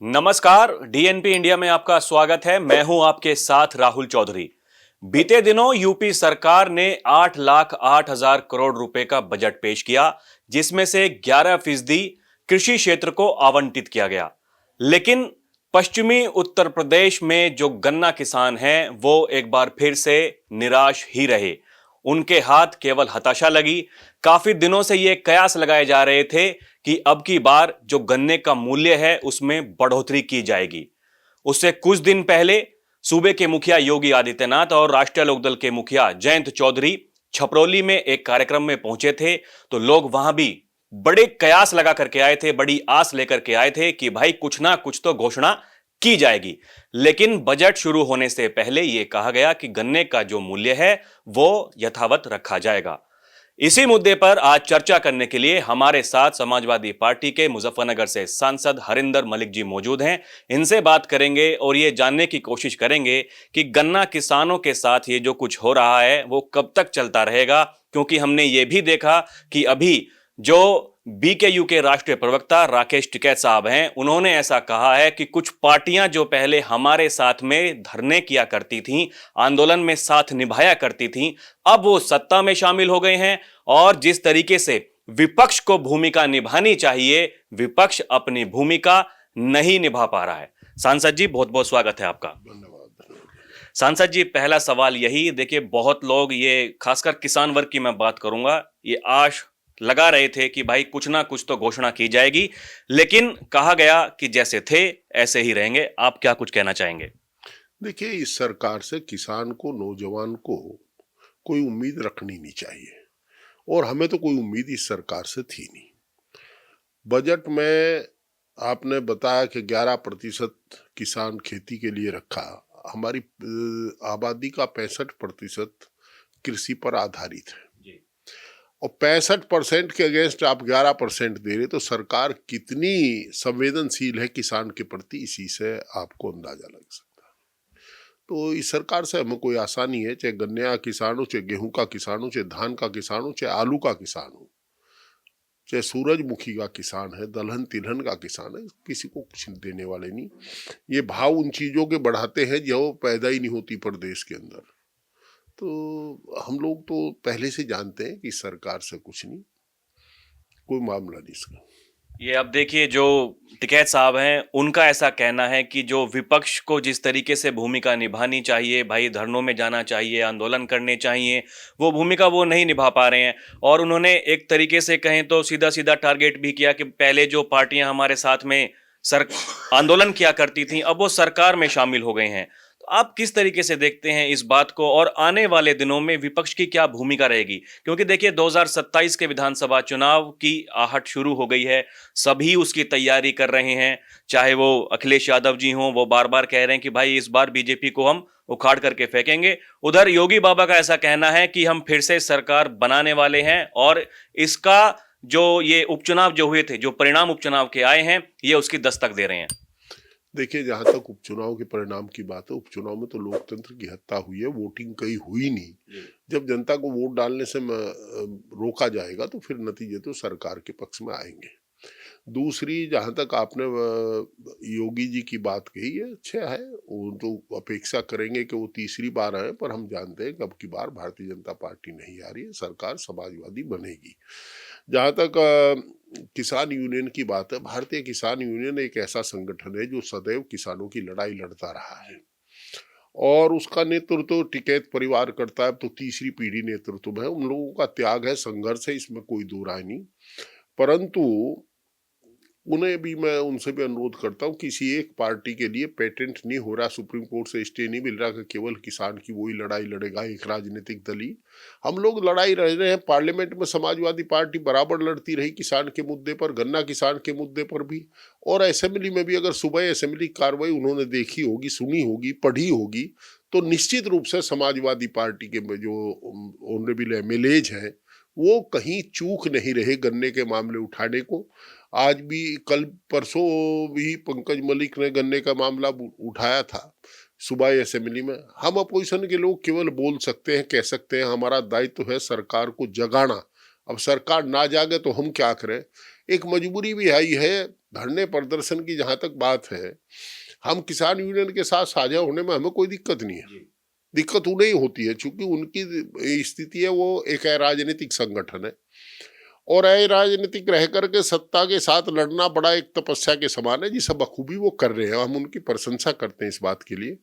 नमस्कार, DNP India में आपका स्वागत है। मैं हूं आपके साथ राहुल चौधरी। बीते दिनों यूपी सरकार ने 8,08,000 करोड़ रुपए का बजट पेश किया, जिसमें से 11% कृषि क्षेत्र को आवंटित किया गया। लेकिन पश्चिमी उत्तर प्रदेश में जो गन्ना किसान हैं, वो एक बार फिर से निराश ही रहे। उनके हाथ केवल हताशा लगी। काफी दिनों से ये कयास लगाए जा रहे थे कि अब की बार जो गन्ने का मूल्य है उसमें बढ़ोतरी की जाएगी। उससे कुछ दिन पहले सूबे के मुखिया योगी आदित्यनाथ और राष्ट्रीय लोकदल के मुखिया जयंत चौधरी छपरौली में एक कार्यक्रम में पहुंचे थे, तो लोग वहां भी बड़े कयास लगा करके आए थे, बड़ी आस लेकर के आए थे कि भाई कुछ ना कुछ तो घोषणा की जाएगी। लेकिन बजट शुरू होने से पहले यह कहा गया कि गन्ने का जो मूल्य है वो यथावत रखा जाएगा। इसी मुद्दे पर आज चर्चा करने के लिए हमारे साथ समाजवादी पार्टी के मुजफ्फरनगर से सांसद हरिंदर मलिक जी मौजूद हैं। इनसे बात करेंगे और ये जानने की कोशिश करेंगे कि गन्ना किसानों के साथ ये जो कुछ हो रहा है वो कब तक चलता रहेगा, क्योंकि हमने ये भी देखा कि अभी जो बीकेयू के राष्ट्रीय प्रवक्ता राकेश टिकैत साहब हैं, उन्होंने ऐसा कहा है कि कुछ पार्टियां जो पहले हमारे साथ में धरने किया करती थीं, आंदोलन में साथ निभाया करती थीं, अब वो सत्ता में शामिल हो गए हैं और जिस तरीके से विपक्ष को भूमिका निभानी चाहिए, विपक्ष अपनी भूमिका नहीं निभा पा रहा है। सांसद जी, बहुत बहुत स्वागत है आपका। धन्यवाद। सांसद जी, पहला सवाल यही देखिए, बहुत लोग ये खासकर किसान वर्ग की मैं बात करूंगा, ये आश लगा रहे थे कि भाई कुछ ना कुछ तो घोषणा की जाएगी, लेकिन कहा गया कि जैसे थे ऐसे ही रहेंगे। आप क्या कुछ कहना चाहेंगे? देखिए, इस सरकार से किसान को, नौजवान को कोई उम्मीद रखनी नहीं चाहिए और हमें तो कोई उम्मीद इस सरकार से थी नहीं। बजट में आपने बताया कि 11% किसान खेती के लिए रखा। हमारी आबादी का 65% कृषि पर आधारित है और 65% के अगेंस्ट आप 11% दे रहे, तो सरकार कितनी संवेदनशील है किसान के प्रति, इसी से आपको अंदाजा लग सकता है। तो इस सरकार से हमें कोई आशा नहीं है, चाहे गन्ने का किसान हो, चाहे गेहूं का किसान हो, चाहे धान का किसान हो, चाहे आलू का किसान हो, चाहे सूरजमुखी का किसान है, दलहन तिलहन का किसान है, किसी को कुछ देने वाले नहीं। ये भाव उन चीजों के बढ़ाते हैं जो पैदा ही नहीं होती प्रदेश के अंदर। तो हम लोग तो पहले से जानते हैं कि सरकार से कुछ नहीं, कोई मामला नहीं इसका। ये अब देखिए, जो टिकैत साहब हैं उनका ऐसा कहना है कि जो विपक्ष को जिस तरीके से भूमिका निभानी चाहिए, भाई धरनों में जाना चाहिए, आंदोलन करने चाहिए, वो भूमिका वो नहीं निभा पा रहे हैं। और उन्होंने एक तरीके से कहें तो सीधा सीधा टारगेट भी किया कि पहले जो पार्टियां हमारे साथ में आंदोलन किया करती थी, अब वो सरकार में शामिल हो गए हैं। तो आप किस तरीके से देखते हैं इस बात को, और आने वाले दिनों में विपक्ष की क्या भूमिका रहेगी? क्योंकि देखिए, 2027 के विधानसभा चुनाव की आहट शुरू हो गई है, सभी उसकी तैयारी कर रहे हैं। चाहे वो अखिलेश यादव जी हों, वो बार बार कह रहे हैं कि भाई इस बार बीजेपी को हम उखाड़ करके फेंकेंगे। उधर योगी बाबा का ऐसा कहना है कि हम फिर से सरकार बनाने वाले हैं, और इसका जो ये उपचुनाव जो हुए थे, जो परिणाम उपचुनाव के आए हैं, ये उसकी दस्तक दे रहे हैं। देखिए, जहां तक उपचुनाव के परिणाम की बात है, उपचुनाव में तो लोकतंत्र की हत्या हुई है, वोटिंग कहीं हुई नहीं। जब जनता को वोट डालने से रोका जाएगा तो फिर नतीजे तो सरकार के पक्ष में आएंगे। दूसरी, जहां तक आपने योगी जी की बात कही है, अच्छा है, वो तो अपेक्षा करेंगे कि वो तीसरी बार आए, पर हम जानते हैं कि अब की बार भारतीय जनता पार्टी नहीं आ रही है, सरकार समाजवादी बनेगी। जहाँ तक किसान यूनियन की बात है, भारतीय किसान यूनियन एक ऐसा संगठन है जो सदैव किसानों की लड़ाई लड़ता रहा है और उसका नेतृत्व टिकैत परिवार करता है। अब तो तीसरी पीढ़ी नेतृत्व में है, उन लोगों का त्याग है, संघर्ष है, इसमें कोई दो राय नहीं। परंतु उन्हें भी, मैं उनसे भी अनुरोध करता हूँ, किसी एक पार्टी के लिए पेटेंट नहीं हो रहा, सुप्रीम कोर्ट से स्टे नहीं मिल रहा कि केवल किसान की वही लड़ाई लड़ेगा एक राजनीतिक दल ही। हम लोग लड़ाई लड़ रहे हैं, पार्लियामेंट में समाजवादी पार्टी बराबर लड़ती रही किसान के मुद्दे पर, गन्ना किसान के मुद्दे पर भी, और असेंबली में भी। अगर सुबह असेंबली कार्रवाई उन्होंने देखी होगी, सुनी होगी, पढ़ी होगी, तो निश्चित रूप से समाजवादी पार्टी के जो ऑनरेबल MLAs हैं वो कहीं चूक नहीं रहे गन्ने के मामले उठाने को। आज भी, कल परसों भी पंकज मलिक ने गन्ने का मामला उठाया था सुबह असेंबली में। हम अपोजिशन के लोग केवल बोल सकते हैं, कह सकते हैं, हमारा दायित्व है सरकार को जगाना। अब सरकार ना जागे तो हम क्या करें। एक मजबूरी भी आई है धरने प्रदर्शन की जहां तक बात है, हम किसान यूनियन के साथ साझा होने में हमें कोई दिक्कत नहीं है। दिक्कत उन्हें ही होती है क्योंकि उनकी स्थिति है, वो एक राजनीतिक संगठन है और राजनीतिक रह करके सत्ता के साथ लड़ना बड़ा एक तपस्या के समान है, जिसे बखूबी वो कर रहे हैं। हम उनकी प्रशंसा करते हैं इस बात के लिए।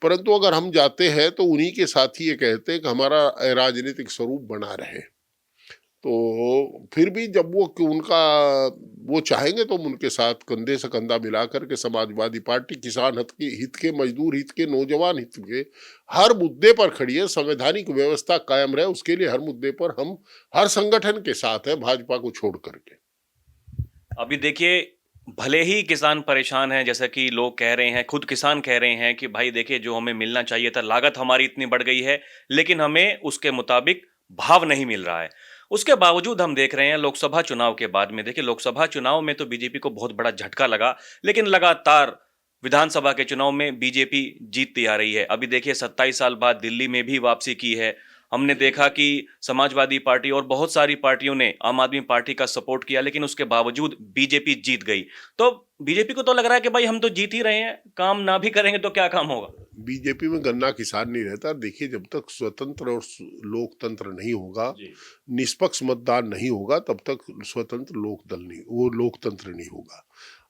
परंतु अगर हम जाते हैं तो उन्हीं के साथ ही ये कहते हैं कि हमारा राजनीतिक स्वरूप बना रहे। तो फिर भी जब वो कि उनका वो चाहेंगे तो हम उनके साथ कंधे से कंधा मिला करके समाजवादी पार्टी किसान हित के मजदूर हित के नौजवान हित के हर मुद्दे पर खड़ी है। संवैधानिक व्यवस्था कायम रहे उसके लिए हर मुद्दे पर हम हर संगठन के साथ है, भाजपा को छोड़ करके। अभी देखिए, भले ही किसान परेशान हैं, जैसा कि लोग कह रहे हैं, खुद किसान कह रहे हैं कि भाई देखिए जो हमें मिलना चाहिए था, लागत हमारी इतनी बढ़ गई है, लेकिन हमें उसके मुताबिक भाव नहीं मिल रहा है। उसके बावजूद हम देख रहे हैं लोकसभा चुनाव के बाद में, देखिए लोकसभा चुनाव में तो बीजेपी को बहुत बड़ा झटका लगा, लेकिन लगातार विधानसभा के चुनाव में बीजेपी जीतती आ रही है। अभी देखिए 27 साल बाद दिल्ली में भी वापसी की है। हमने देखा कि समाजवादी पार्टी और बहुत सारी पार्टियों ने आम आदमी पार्टी का सपोर्ट किया, लेकिन उसके बावजूद बीजेपी जीत गई। तो बीजेपी को तो लग रहा है कि भाई हम तो जीत ही रहे हैं, काम ना भी करेंगे तो क्या काम होगा। बीजेपी में गन्ना किसान नहीं रहता। देखिए, जब तक स्वतंत्र और लोकतंत्र नहीं होगा, निष्पक्ष मतदान नहीं होगा, तब तक स्वतंत्र लोकतंत्र नहीं होगा।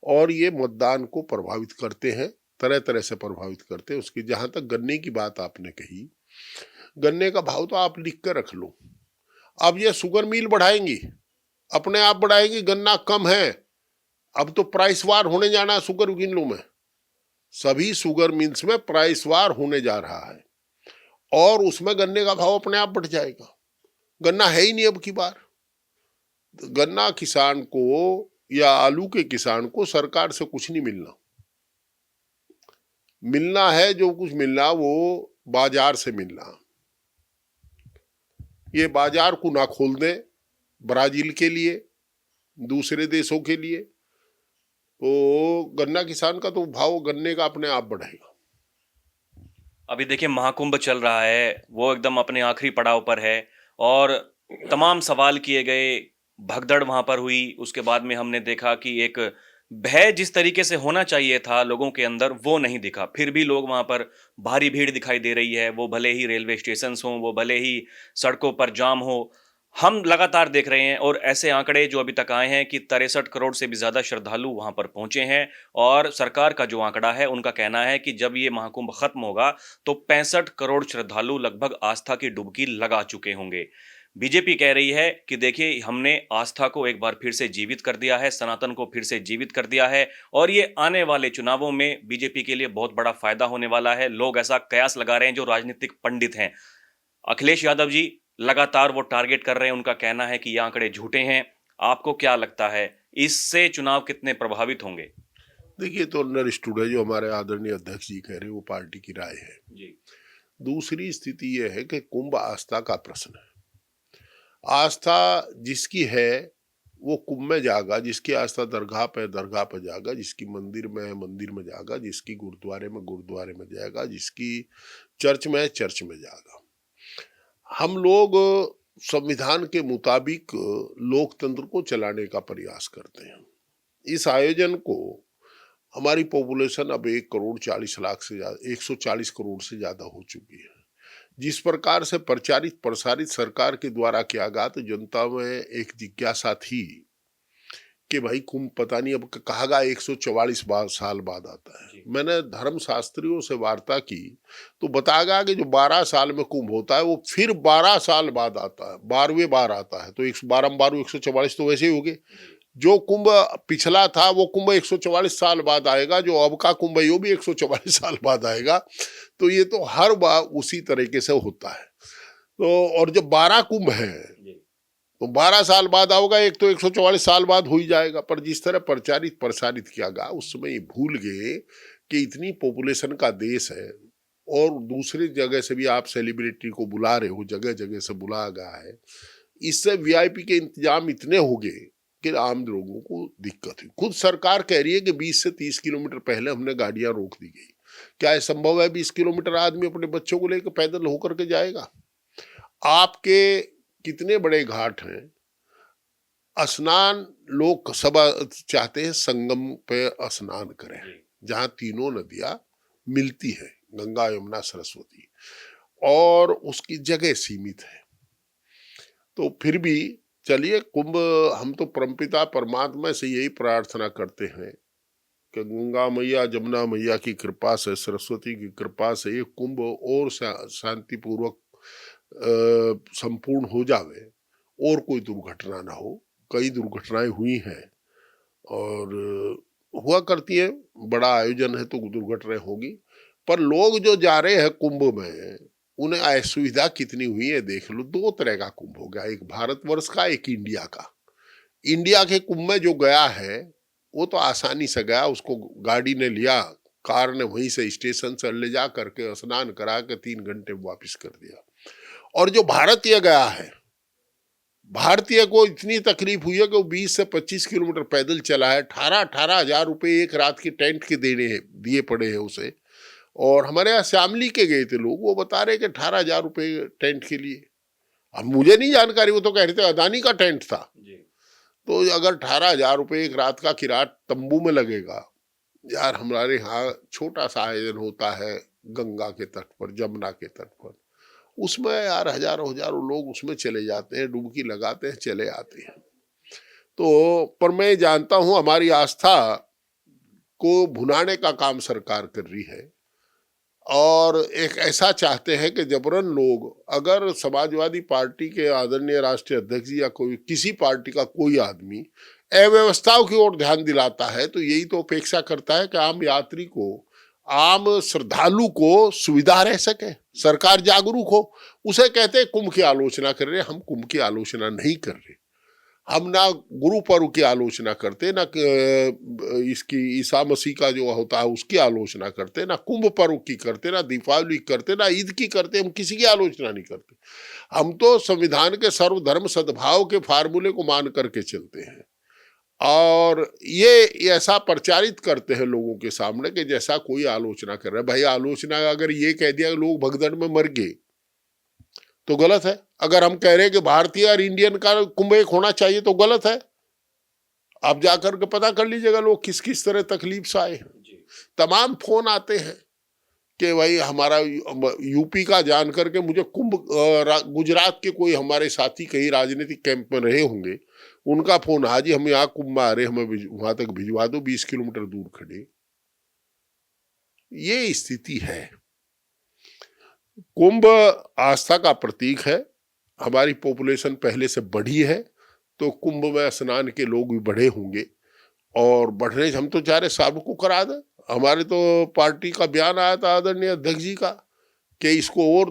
और ये मतदान को प्रभावित करते हैं, तरह तरह से प्रभावित करते हैं। उसकी जहां तक गन्ने की बात आपने कही, गन्ने का भाव तो आप लिख कर रख लो। अब ये शुगर मिल बढ़ाएंगी, अपने आप बढ़ाएंगी। गन्ना कम है, अब तो प्राइस वार होने जाना है शुगर मिलों में। सभी शुगर मिल्स में प्राइस वार होने जा रहा है और उसमें गन्ने का भाव अपने आप बढ़ जाएगा। गन्ना है ही नहीं अब की बार। गन्ना किसान को या आलू के किसान को सरकार से कुछ नहीं मिलना। मिलना है जो कुछ मिलना वो बाजार से मिलना। ये बाजार को ना खोल दें ब्राजील के लिए, दूसरे देशों के लिए, तो गन्ना किसान का तो भाव गन्ने का अपने आप बढ़ेगा। अभी देखिए महाकुंभ चल रहा है, वो एकदम अपने आखिरी पड़ाव पर है और तमाम सवाल किए गए, भगदड़ वहां पर हुई। उसके बाद में हमने देखा कि एक भय जिस तरीके से होना चाहिए था लोगों के अंदर, वो नहीं दिखा। फिर भी लोग वहां पर, भारी भीड़ दिखाई दे रही है, वो भले ही रेलवे स्टेशन हों, वो भले ही सड़कों पर जाम हो। हम लगातार देख रहे हैं और ऐसे आंकड़े जो अभी तक आए हैं कि 63 करोड़ से भी ज्यादा श्रद्धालु वहां पर पहुंचे हैं और सरकार का जो आंकड़ा है, उनका कहना है कि जब ये महाकुंभ खत्म होगा तो 65 करोड़ श्रद्धालु लगभग आस्था की डुबकी लगा चुके होंगे। बीजेपी कह रही है कि देखिए हमने आस्था को एक बार फिर से जीवित कर दिया है, सनातन को फिर से जीवित कर दिया है और ये आने वाले चुनावों में बीजेपी के लिए बहुत बड़ा फायदा होने वाला है। लोग ऐसा कयास लगा रहे हैं जो राजनीतिक पंडित हैं। अखिलेश यादव जी लगातार वो टारगेट कर रहे हैं, उनका कहना है कि ये आंकड़े झूठे हैं। आपको क्या लगता है इससे चुनाव कितने प्रभावित होंगे? देखिए, तो अंडरस्टूड है जो हमारे आदरणीय अध्यक्ष जी कह रहे हैं, वो पार्टी की राय है जी। दूसरी स्थिति यह है कि कुंभ आस्था का प्रश्न है। आस्था जिसकी है वो कुंभ में जाएगा, जिसकी आस्था दरगाह पे जाएगा, जिसकी मंदिर में है मंदिर में जाएगा, जिसकी गुरुद्वारे में गुरुद्वारे में जाएगा, जिसकी चर्च में है चर्च में जाएगा। हम लोग संविधान के मुताबिक लोकतंत्र को चलाने का प्रयास करते हैं। इस आयोजन को हमारी पॉपुलेशन अब 1,40,00,000 से ज्यादा, 140 करोड़ से ज्यादा हो चुकी है। जिस प्रकार से प्रचारित प्रसारित सरकार के द्वारा किया गया, तो जनता में एक जिज्ञासा थी कि भाई कुंभ पता नहीं, अब कहा गया 144 साल बाद आता है। मैंने धर्म शास्त्रियों से वार्ता की तो बताया गया कि जो 12 साल में कुंभ होता है वो फिर 12 साल बाद आता है, 12वें बार आता है। तो 112 12 144 तो वैसे ही हो गए। जो कुंभ पिछला था वो कुंभ 144 साल बाद आएगा, जो अब का कुंभ है वो भी 144 साल बाद आएगा। तो ये तो हर बार उसी तरीके से होता है। तो और जब 12 कुंभ है तो 12 साल बाद आओगा, एक तो 144 साल बाद हो ही जाएगा। पर जिस तरह प्रचारित प्रसारित किया गया, उस समय ये भूल गए कि इतनी पॉपुलेशन का देश है और दूसरी जगह से भी आप सेलिब्रिटी को बुला रहे हो, जगह जगह से बुलाया गया है। इससे वीआईपी के इंतजाम इतने हो गए कि आम लोगों को दिक्कत हुई। खुद सरकार कह रही है कि 20 से 30 किलोमीटर पहले हमने गाड़ियां रोक दी गई। क्या संभव है 20 किलोमीटर आदमी अपने बच्चों को लेकर पैदल होकर के जाएगा? आपके कितने बड़े घाट हैं, स्नान लोग सब चाहते हैं संगम पे स्नान करें, जहां तीनों नदियां मिलती है, गंगा यमुना सरस्वती, और उसकी जगह सीमित है। तो फिर भी चलिए कुंभ, हम तो परमपिता परमात्मा से यही प्रार्थना करते हैं कि गंगा मैया जमुना मैया की कृपा से, सरस्वती की कृपा से ये कुंभ और शांतिपूर्वक संपूर्ण हो जावे और कोई दुर्घटना ना हो। कई दुर्घटनाएं हुई हैं और हुआ करती है, बड़ा आयोजन है तो दुर्घटनाएं होगी, पर लोग जो जा रहे हैं कुंभ में उन्हें असुविधा कितनी हुई है देख लो। दो तरह का कुंभ हो गया, एक भारतवर्ष का, एक इंडिया का। इंडिया के कुंभ में जो गया है वो तो आसानी से गया, उसको गाड़ी ने लिया, कार ने वहीं से स्टेशन से ले जा करके स्नान करा के 3 घंटे में वापिस कर दिया। और जो भारतीय गया है, भारतीय को इतनी तकलीफ हुई है कि वो 20 से 25 किलोमीटर पैदल चला है। 18 हजार रुपये एक रात की टेंट के दिए पड़े हैं उसे। और हमारे यहाँ श्यामली के गए थे लोग, वो बता रहे कि 18 हजार रुपये टेंट के लिए। अब मुझे नहीं जानकारी, वो तो कह रहे थे अदानी का टेंट था। तो अगर 18 हजार रुपये एक रात का किराया तंबू में लगेगा, यार हमारे यहाँ छोटा सा आयोजन होता है गंगा के तट पर, जमुना के तट पर, उसमें यार हजारों हजारों लोग उसमें चले जाते हैं, डुबकी लगाते हैं, चले आते हैं। तो पर मैं जानता हूं हमारी आस्था को भुनाने का काम सरकार कर रही है, और एक ऐसा चाहते हैं कि जबरन लोग, अगर समाजवादी पार्टी के आदरणीय राष्ट्रीय अध्यक्ष या कोई किसी पार्टी का कोई आदमी अव्यवस्थाओं की ओर ध्यान दिलाता है, तो यही तो अपेक्षा करता है कि आम यात्री को, आम श्रद्धालु को सुविधा रह सके, सरकार जागरूक हो। उसे कहते हैं कुंभ की आलोचना कर रहे। हम कुंभ की आलोचना नहीं कर रहे, हम ना गुरु पर्व की आलोचना करते, ना इसकी ईसा मसीह का जो होता है उसकी आलोचना करते, ना कुंभ पर्व की करते, ना दीपावली करते, ना ईद की करते। हम किसी की आलोचना नहीं करते। हम तो संविधान के सर्वधर्म सद्भाव के फार्मूले को मान करके चलते हैं, और ये ऐसा प्रचारित करते हैं लोगों के सामने कि जैसा कोई आलोचना कर रहा है। भाई आलोचना अगर ये कह दिया लोग भगदड़ में मर गए तो गलत है। अगर हम कह रहे हैं कि भारतीय और इंडियन का कुंभ एक होना चाहिए तो गलत है। आप जाकर के पता कर लीजिएगा लोग किस किस तरह तकलीफ से आए हैं। तमाम फोन आते हैं कि भाई हमारा यूपी का जान करके मुझे कुंभ, गुजरात के कोई हमारे साथी कहीं राजनीतिक कैंप में रहे होंगे, उनका फोन, हाजी हम यहाँ कुंभ में आ रहे, हमें वहां तक भिजवा दो, 20 किलोमीटर दूर खड़े। ये स्थिति है। कुंभ आस्था का प्रतीक है। हमारी पॉपुलेशन पहले से बढ़ी है, तो कुंभ में स्नान के लोग भी बढ़े होंगे, और बढ़ने हम तो चाह रहे सबको करा दे। हमारे तो पार्टी का बयान आया था आदरणीय अध्यक्ष जी का कि इसको और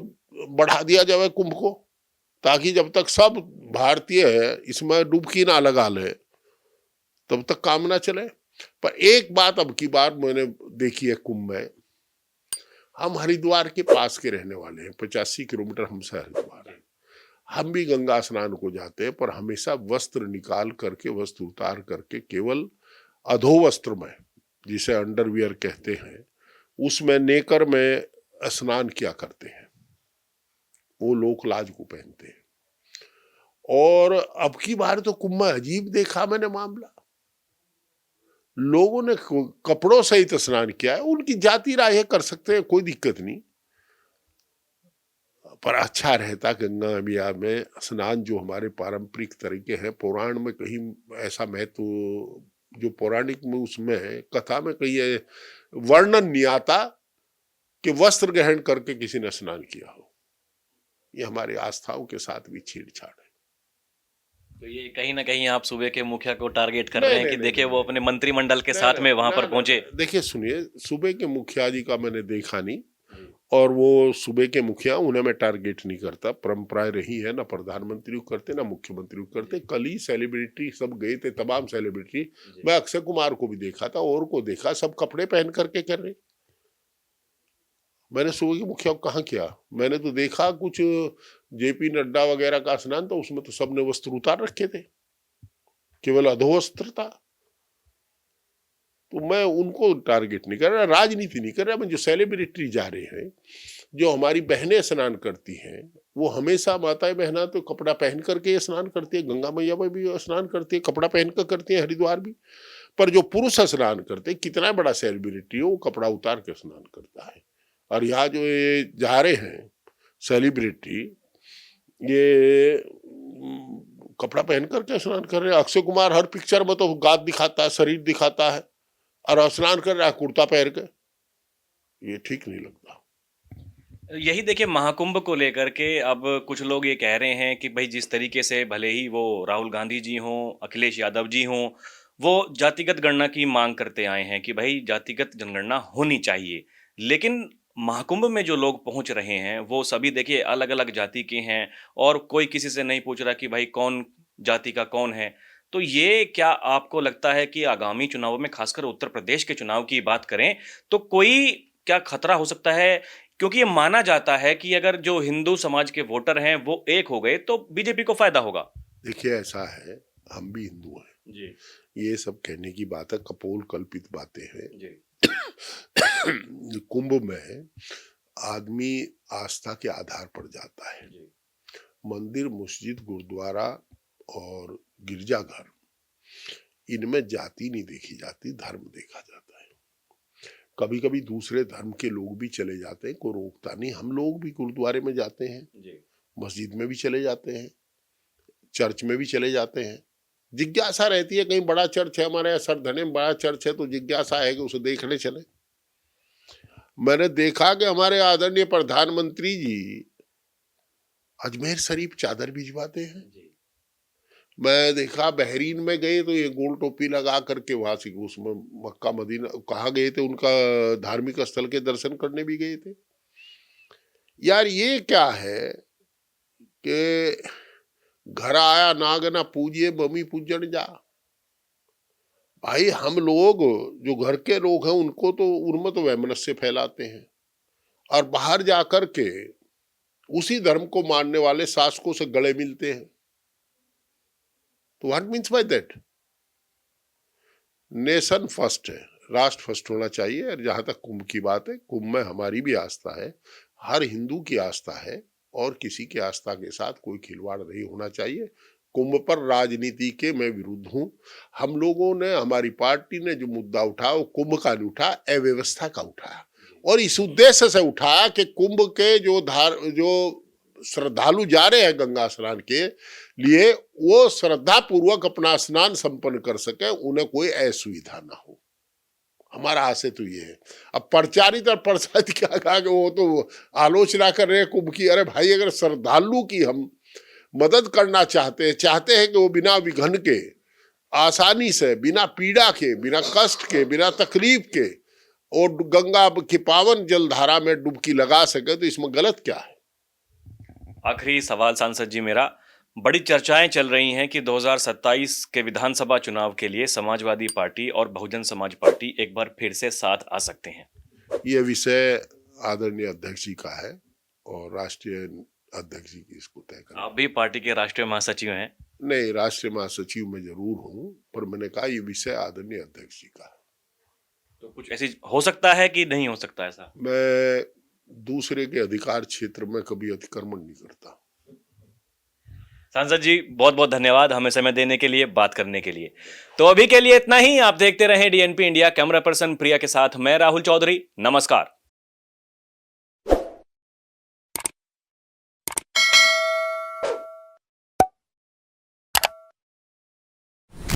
बढ़ा दिया जाए कुंभ को, ताकि जब तक सब भारतीय इसमें डुबकी ना लगा ले तब तक काम ना चले। पर एक बात अब की बार मैंने देखी है कुंभ में, हम हरिद्वार के पास के रहने वाले हैं, 85 किलोमीटर हमसे हरिद्वार है। हम भी गंगा स्नान को जाते हैं, पर हमेशा वस्त्र निकाल करके, वस्त्र उतार करके, केवल अधोवस्त्र में, जिसे अंडरवियर कहते हैं, उसमें नेकर में स्नान किया करते हैं। वो लोक लाज को पहनते हैं। और अब की बार तो कुंभ में अजीब देखा मैंने मामला, लोगों ने कपड़ों सहित स्नान किया है। उनकी जाति राय कर सकते हैं, कोई दिक्कत नहीं, पर अच्छा रहता गंगा मैया में स्नान, जो हमारे पारंपरिक तरीके हैं। पुराण में कहीं ऐसा महत्व, जो पौराणिक में उसमें है, कथा में कहीं वर्णन नहीं आता कि वस्त्र ग्रहण करके किसी ने स्नान किया हो। ये हमारी आस्थाओं के साथ भी छेड़छाड़ है। तो ये कहीं ना कहीं आप सूबे के मुखिया को टारगेट कर रहे हैं कि देखिए वो अपने मंत्रिमंडल के साथ में वहां पर पहुंचे। देखिए सुनिए, सूबे के मुखिया जी का मैंने देखा नहीं, और वो सूबे के मुखिया, उन्हें मैं टारगेट नहीं करता। परंपराएं रही है, ना प्रधानमंत्री को करते, ना मुख्यमंत्री को करते। कल ही सेलिब्रिटी सब गए थे, तमाम सेलिब्रिटी, मैं अक्षय कुमार को भी देखा था और को देखा, सब कपड़े पहन करके कर रहे। मैंने सूबे के मुखिया को कहाँ किया, मैंने तो देखा कुछ जेपी नड्डा वगैरह का स्नान था, उसमें तो सबने वस्त्र उतार रखे थे, केवल अधोवस्त्र था। तो तो मैं उनको टारगेट नहीं कर रहा, राजनीति नहीं कर रहा। मैं जो सेलिब्रिटी जा रहे हैं, जो हमारी बहनें स्नान करती हैं, वो हमेशा माताएं बहना तो कपड़ा पहन करके स्नान करती है, गंगा मैया में भी स्नान करती है, कपड़ा पहन कर करती है, हरिद्वार भी। पर जो पुरुष स्नान करते, कितना बड़ा सेलिब्रिटी हो, वो कपड़ा उतार के स्नान करता है। और यहाँ जो ये जा रहे हैं सेलिब्रिटी, ये कपड़ा पहन करके स्नान कर रहे हैं। अक्षय कुमार हर पिक्चर में तो गाद दिखाता है, शरीर दिखाता है, और स्नान कर रहा है कुर्ता पहन के। ये ठीक नहीं लगता। यही देखिए, महाकुंभ को लेकर के अब कुछ लोग ये कह रहे हैं कि भाई जिस तरीके से भले ही वो राहुल गांधी जी हों, अखिलेश यादव जी हों, वो जातिगत गणना की मांग करते आए हैं कि भाई जातिगत जनगणना होनी चाहिए, लेकिन महाकुंभ में जो लोग पहुंच रहे हैं वो सभी देखिए अलग अलग जाति के हैं और कोई किसी से नहीं पूछ रहा कि भाई कौन जाति का कौन है। तो ये क्या आपको लगता है कि आगामी चुनावों में, खासकर उत्तर प्रदेश के चुनाव की बात करें, तो कोई क्या खतरा हो सकता है? क्योंकि ये माना जाता है कि अगर जो हिंदू समाज के वोटर हैं वो एक हो गए तो बीजेपी को फायदा होगा। देखिए, ऐसा है, हम भी हिंदू हैं जी। ये सब कहने की बात है, कपोल कल्पित बातें हैं जी। कुंभ में आदमी आस्था के आधार पर जाता है। जी। मंदिर, मस्जिद, गुरुद्वारा और गिरजाघर, इनमें जाति नहीं देखी जाती, धर्म देखा जाता है। कभी कभी दूसरे धर्म के लोग भी चले जाते हैं, कोई रोकता नहीं। हम लोग भी गुरुद्वारे में जाते हैं, मस्जिद में भी चले जाते हैं, चर्च में भी चले जाते हैं। जिज्ञासा रहती है, कहीं बड़ा चर्च है हमारे यहाँ सरधने में, बड़ा चर्च है, तो जिज्ञासा है कि उसे देखने चले। मैंने देखा कि हमारे आदरणीय प्रधानमंत्री जी अजमेर शरीफ चादर भिजवाते हैं। मैं देखा बहरीन में गए तो ये गोल टोपी लगा करके वहां से, उसमें मक्का मदीना कहाँ गए थे, उनका धार्मिक स्थल के दर्शन करने भी गए थे। यार ये क्या है कि घर आया नाग ना पूजिए, मम्मी पूजन जा। भाई हम लोग जो घर के लोग हैं उनको तो, उनमें तो वैमनस्य फैलाते हैं, और बाहर जाकर के उसी धर्म को मानने वाले शासकों से गले मिलते हैं। तो what means by that? Nation first है, राष्ट्र फर्स्ट होना चाहिए। और जहां तक कुंभ की बात है, कुंभ में हमारी भी आस्था है, हर हिंदू की आस्था है, और किसी की आस्था के साथ कोई खिलवाड़ नहीं होना चाहिए। कुंभ पर राजनीति के मैं विरुद्ध हूं। हम लोगों ने, हमारी पार्टी ने जो मुद्दा उठाया वो कुंभ का नहीं उठाया, अव्यवस्था का उठाया, और इस उद्देश्य से उठाया कि कुंभ के जो श्रद्धालु जा रहे हैं गंगा स्नान के लिए, वो श्रद्धा पूर्वक अपना स्नान संपन्न कर सके, उन्हें कोई असुविधा ना हो। हमारा आशय तो ये है। अब प्रचारित और प्रसारित क्या कहा कि वो तो आलोचना कर रहे हैं कुंभ की। अरे भाई, अगर श्रद्धालु की हम मदद करना चाहते हैं कि वो बिना विघ्न के, आसानी से, बिना पीड़ा के, बिना कष्ट के, बिना तकलीफ के, और गंगा की पावन जलधारा में डुबकी लगा सके, तो इसमें गलत क्या है? आखिरी सवाल सांसद जी मेरा, बड़ी चर्चाएं चल रही हैं कि 2027 के विधानसभा चुनाव के लिए समाजवादी पार्टी और बहुजन समाज पार्टी एक बार फिर से साथ आ सकते हैं। ये विषय आदरणीय अध्यक्ष जी का है, और राष्ट्रीय अध्यक्ष जी की इसको तय करना। आप भी पार्टी के राष्ट्रीय महासचिव हैं? नहीं, राष्ट्रीय महासचिव में जरूर हूँ, पर मैंने कहा ये विषय आदरणीय अध्यक्ष जी का है। तो कुछ ऐसी हो सकता है कि नहीं हो सकता ऐसा? मैं दूसरे के अधिकार क्षेत्र में कभी अतिक्रमण नहीं करता। सांसद जी, बहुत बहुत धन्यवाद हमें समय देने के लिए, बात करने के लिए। तो अभी के लिए इतना ही। आप देखते रहें डीएनपी इंडिया। कैमरा पर्सन प्रिया के साथ मैं राहुल चौधरी। नमस्कार।